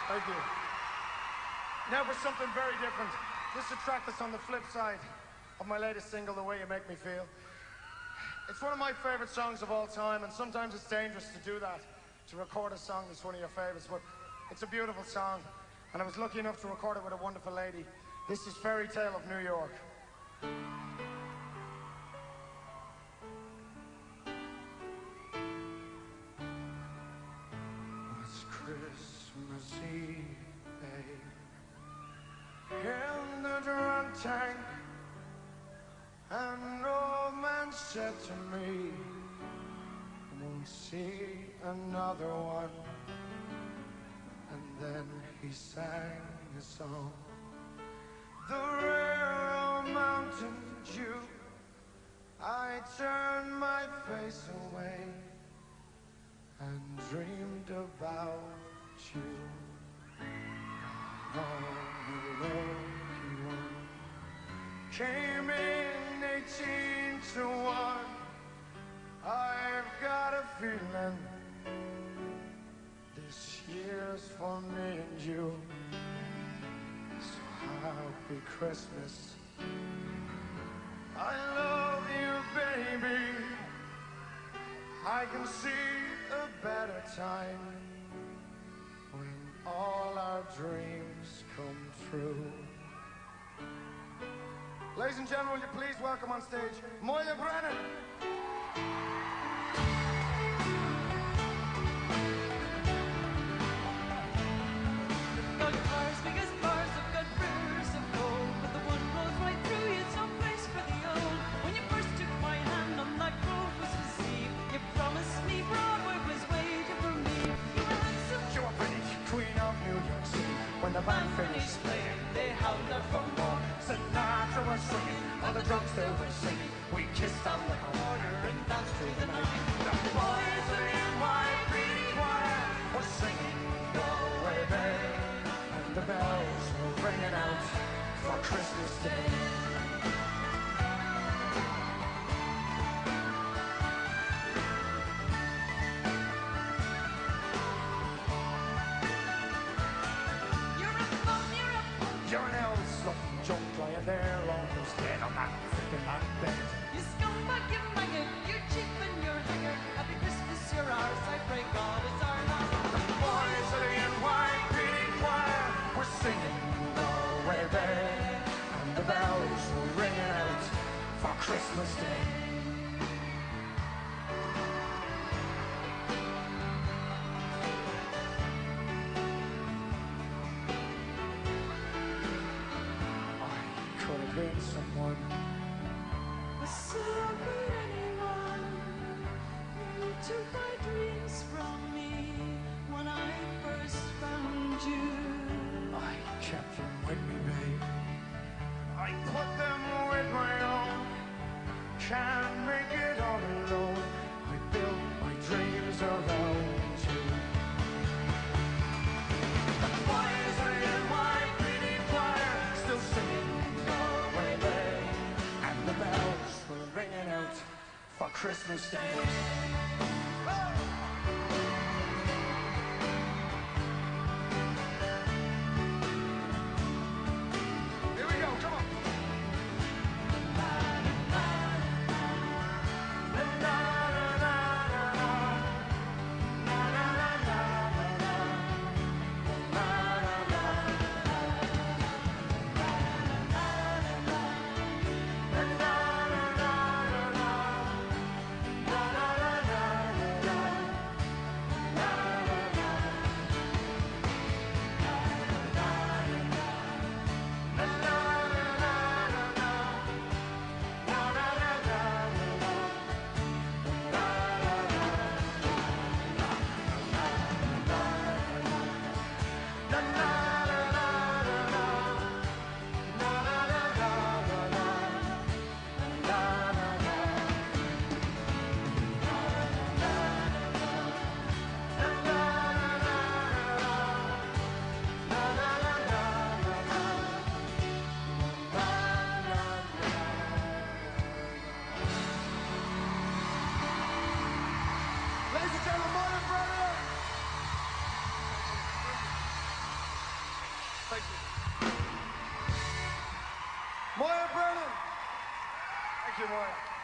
Thank you. Now for something very different. This is a track that's on the flip side of my latest single, The Way You Make Me Feel. It's one of my favorite songs of all time, and sometimes it's dangerous to do that, to record a song that's one of your favorites, but it's a beautiful song, and I was lucky enough to record it with a wonderful lady. This is Fairy Tale of New York. It's Christmas Eve, babe, in the drunk tank, an old man said to me, "Won't see another one." And then he sang a song, the rare old Mountain Dew. I turned my face away and dreamed about you. Oh, lucky one came in 18 to 1. I've got a feeling this year's for me and you. So happy Christmas. I love you, baby. I can see a better time when all our dreams come true. Ladies and gentlemen, will you please welcome on stage Moya Brennan. When the band finished playing, they howled out for more. Sinatra was singing, all the drums they were singing. We kissed on the corner and danced through the night. The boys in the white pretty choir were singing "Go Away, Babe," and the bells were ringing out for Christmas Day. You're an elf-sluffing junk lying there almost dead on that freaking bed. You scumbag, you maggot, you're cheap and you're haggard. Happy Christmas, you're ours, I pray God it's our last. The boys of the NYPD choir were singing "Go Away, Babe," and the bells were ringing out for Christmas Day. Been someone. So could anyone. You took my dreams from me when I first found you. I kept them with me, babe. I put them with my own. Can't make it all alone. I built my dreams around you. The boys are in my pretty choir, still singing ringing out for Christmas Day. Here we go, come on. Thank you. Moya Brennan. Thank you, Moya.